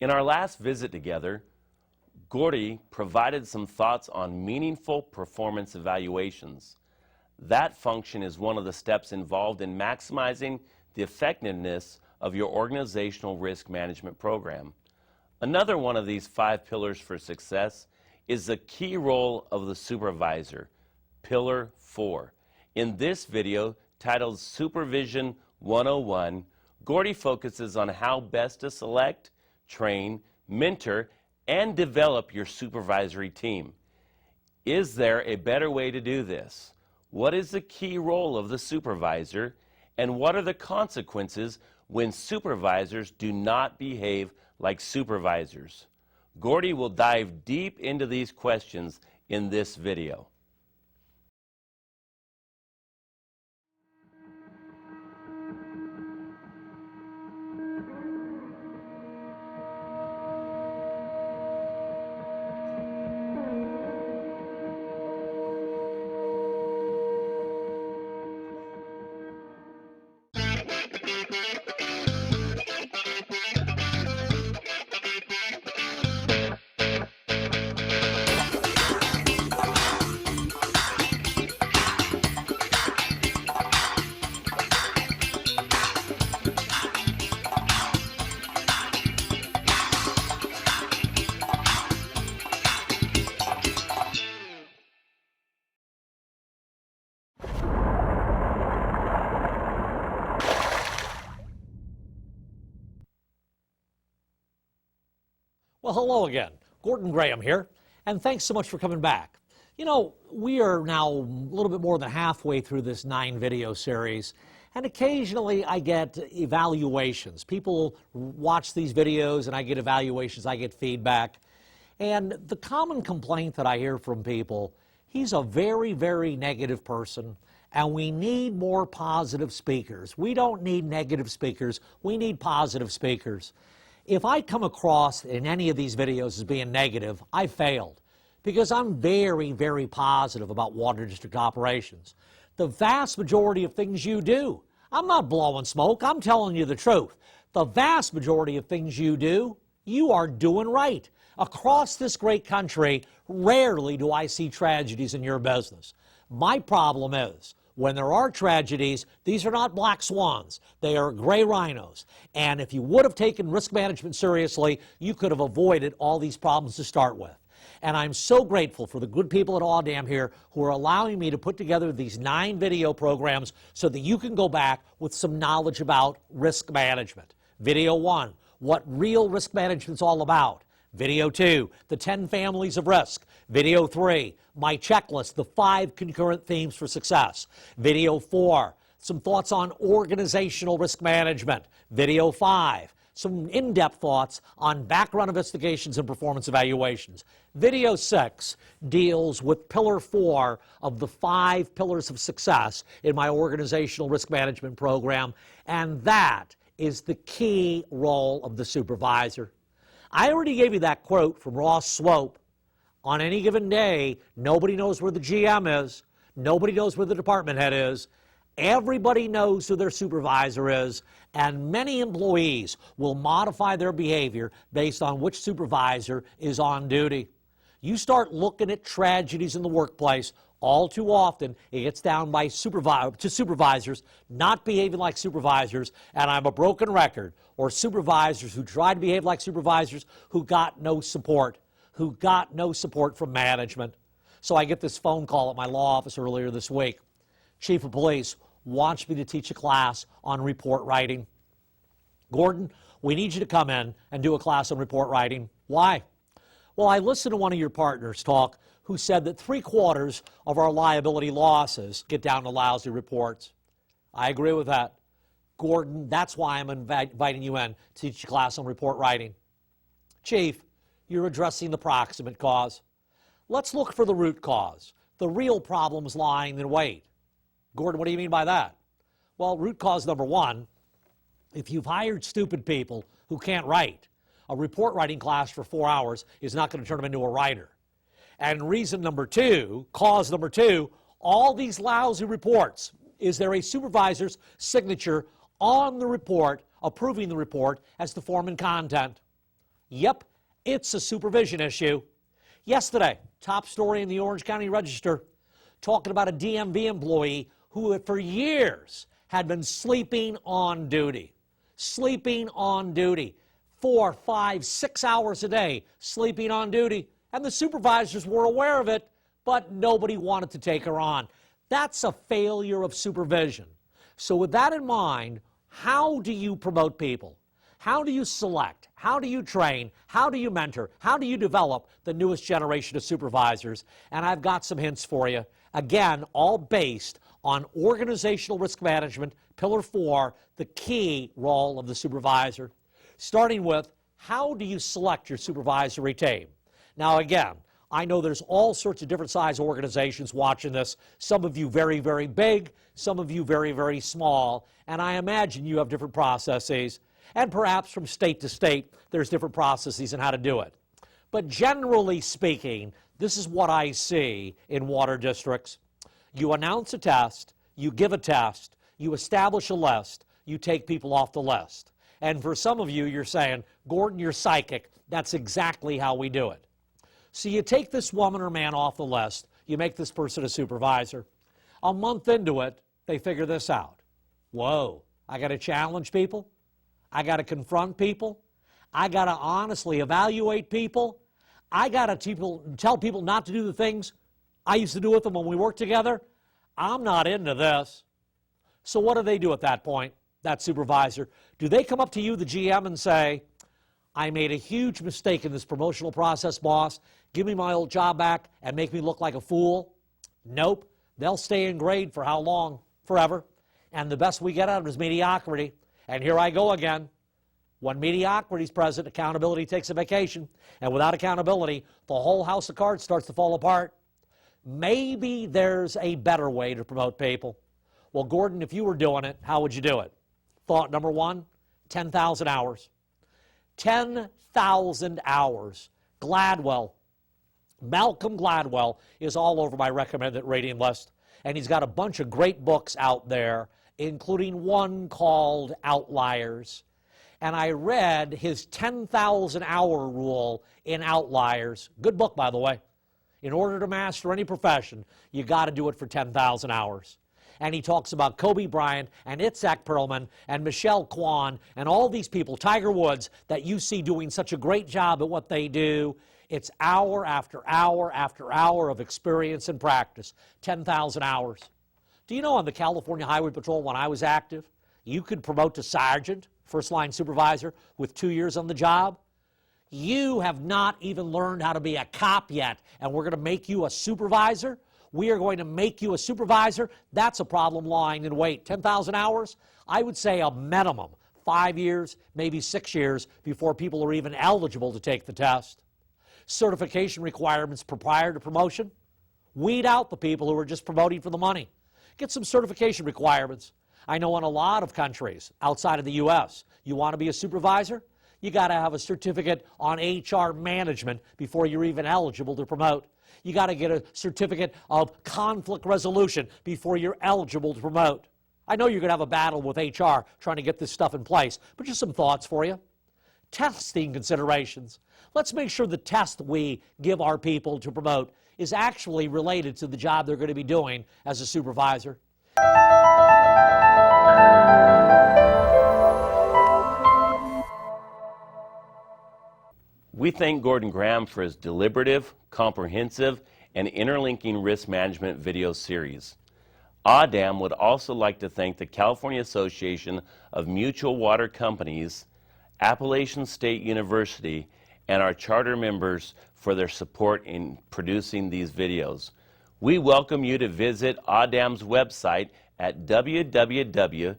In our last visit together, Gordy provided some thoughts on meaningful performance evaluations. That function is one of the steps involved in maximizing the effectiveness of your organizational risk management program. Another one of these 5 pillars for success is the key role of the supervisor, Pillar 4. In this video, titled Supervision 101, Gordy focuses on how best to select, train, mentor, and develop your supervisory team. Is there a better way to do this? What is the key role of the supervisor, and what are the consequences when supervisors do not behave like supervisors? Gordy will dive deep into these questions in this video. Well, hello again. Gordon Graham here, and thanks so much for coming back. You know, we are now a little bit more than halfway through this 9-video series, and occasionally I get evaluations. People watch these videos, and I get evaluations, I get feedback. And the common complaint that I hear from people, he's a very, very negative person, and we need more positive speakers. We don't need negative speakers, we need positive speakers. If I come across in any of these videos as being negative, I failed, because I'm very, very positive about water district operations. The vast majority of things you do, I'm not blowing smoke, I'm telling you the truth. The vast majority of things you do, you are doing right. Across this great country, rarely do I see tragedies in your business. My problem is, when there are tragedies, these are not black swans. They are gray rhinos. And if you would have taken risk management seriously, you could have avoided all these problems to start with. And I'm so grateful for the good people at AAWD&M here who are allowing me to put together these 9 video programs so that you can go back with some knowledge about risk management. Video 1, what real risk management is all about. Video 2, the 10 families of risk. Video 3, my checklist, the 5 concurrent themes for success. Video 4, some thoughts on organizational risk management. Video 5, some in-depth thoughts on background investigations and performance evaluations. Video 6 deals with Pillar 4 of the 5 pillars of success in my organizational risk management program, and that is the key role of the supervisor. I already gave you that quote from Ross Swope. On any given day, nobody knows where the GM is. Nobody knows where the department head is. Everybody knows who their supervisor is, and many employees will modify their behavior based on which supervisor is on duty. You start looking at tragedies in the workplace, all too often it gets down to supervisors not behaving like supervisors, and I'm a broken record, or supervisors who try to behave like supervisors who got no support from management. So I get this phone call at my law office earlier this week. Chief of Police wants me to teach a class on report writing. Gordon, we need you to come in and do a class on report writing. Why? Well, I listened to one of your partners talk who said that 3/4 of our liability losses get down to lousy reports. I agree with that. Gordon, that's why I'm inviting you in to teach a class on report writing. Chief, you're addressing the proximate cause. Let's look for the root cause. The real problem's lying in wait. Gordon, what do you mean by that? Well, root cause number 1, if you've hired stupid people who can't write, a report writing class for 4 hours is not going to turn them into a writer. And reason number 2, cause number 2, all these lousy reports, is there a supervisor's signature on the report, approving the report as to form and content? Yep, it's a supervision issue. Yesterday, top story in the Orange County Register, talking about a DMV employee who for years had been sleeping on duty. Sleeping on duty. 4, 5, 6 hours a day sleeping on duty. And the supervisors were aware of it, but nobody wanted to take her on. That's a failure of supervision. So with that in mind, how do you promote people? How do you select? How do you train? How do you mentor? How do you develop the newest generation of supervisors? And I've got some hints for you. Again, all based on organizational risk management, Pillar 4, the key role of the supervisor. Starting with, how do you select your supervisory team? Now again, I know there's all sorts of different size organizations watching this. Some of you very, very big, some of you very, very small, and I imagine you have different processes. And perhaps from state to state, there's different processes on how to do it. But generally speaking, this is what I see in water districts. You announce a test, you give a test, you establish a list, you take people off the list. And for some of you, you're saying, Gordon, you're psychic. That's exactly how we do it. So you take this woman or man off the list, you make this person a supervisor. A month into it, they figure this out. Whoa, I got to challenge people. I got to confront people. I got to honestly evaluate people. I got to tell people not to do the things I used to do with them when we worked together. I'm not into this. So what do they do at that point, that supervisor? Do they come up to you, the GM, and say, I made a huge mistake in this promotional process, boss. Give me my old job back and make me look like a fool? Nope. They'll stay in grade for how long? Forever. And the best we get out of it is mediocrity. And here I go again. When mediocrity is present, accountability takes a vacation. And without accountability, the whole house of cards starts to fall apart. Maybe there's a better way to promote people. Well, Gordon, if you were doing it, how would you do it? Thought number one, 10,000 hours. 10,000 hours. Gladwell, Malcolm Gladwell, is all over my recommended reading list. And he's got a bunch of great books out there, including one called Outliers. And I read his 10,000 hour rule in Outliers. Good book, by the way. In order to master any profession, you got to do it for 10,000 hours. And he talks about Kobe Bryant and Itzhak Perlman and Michelle Kwan and all these people, Tiger Woods, that you see doing such a great job at what they do. It's hour after hour after hour of experience and practice, 10,000 hours. Do you know on the California Highway Patrol, when I was active, you could promote to sergeant, first-line supervisor, with 2 years on the job? You have not even learned how to be a cop yet, and we're going to make you a supervisor? We are going to make you a supervisor? That's a problem lying in wait. 10,000 hours? I would say a minimum. 5 years, maybe 6 years, before people are even eligible to take the test. Certification requirements prior to promotion. Weed out the people who are just promoting for the money. Get some certification requirements. I know in a lot of countries outside of the U.S., you want to be a supervisor? You got to have a certificate on HR management before you're even eligible to promote. You got to get a certificate of conflict resolution before you're eligible to promote. I know you're going to have a battle with HR trying to get this stuff in place, but just some thoughts for you. Testing considerations. Let's make sure the test we give our people to promote is actually related to the job they're going to be doing as a supervisor. We thank Gordon Graham for his deliberative, comprehensive, and interlinking risk management video series. AAWD&M would also like to thank the California Association of Mutual Water Companies, Appalachian State University, and our charter members for their support in producing these videos. We welcome you to visit AAWD&M's website at www.aawdm.org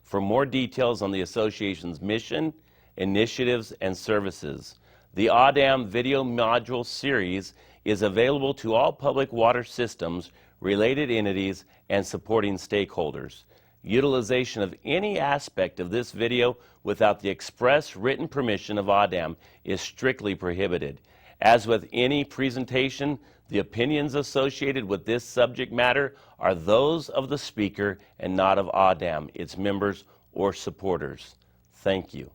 for more details on the association's mission, initiatives, and services. The AAWD&M video module series is available to all public water systems, related entities, and supporting stakeholders. Utilization of any aspect of this video without the express written permission of AAWD&M is strictly prohibited. As with any presentation, the opinions associated with this subject matter are those of the speaker and not of AAWD&M, its members, or supporters. Thank you.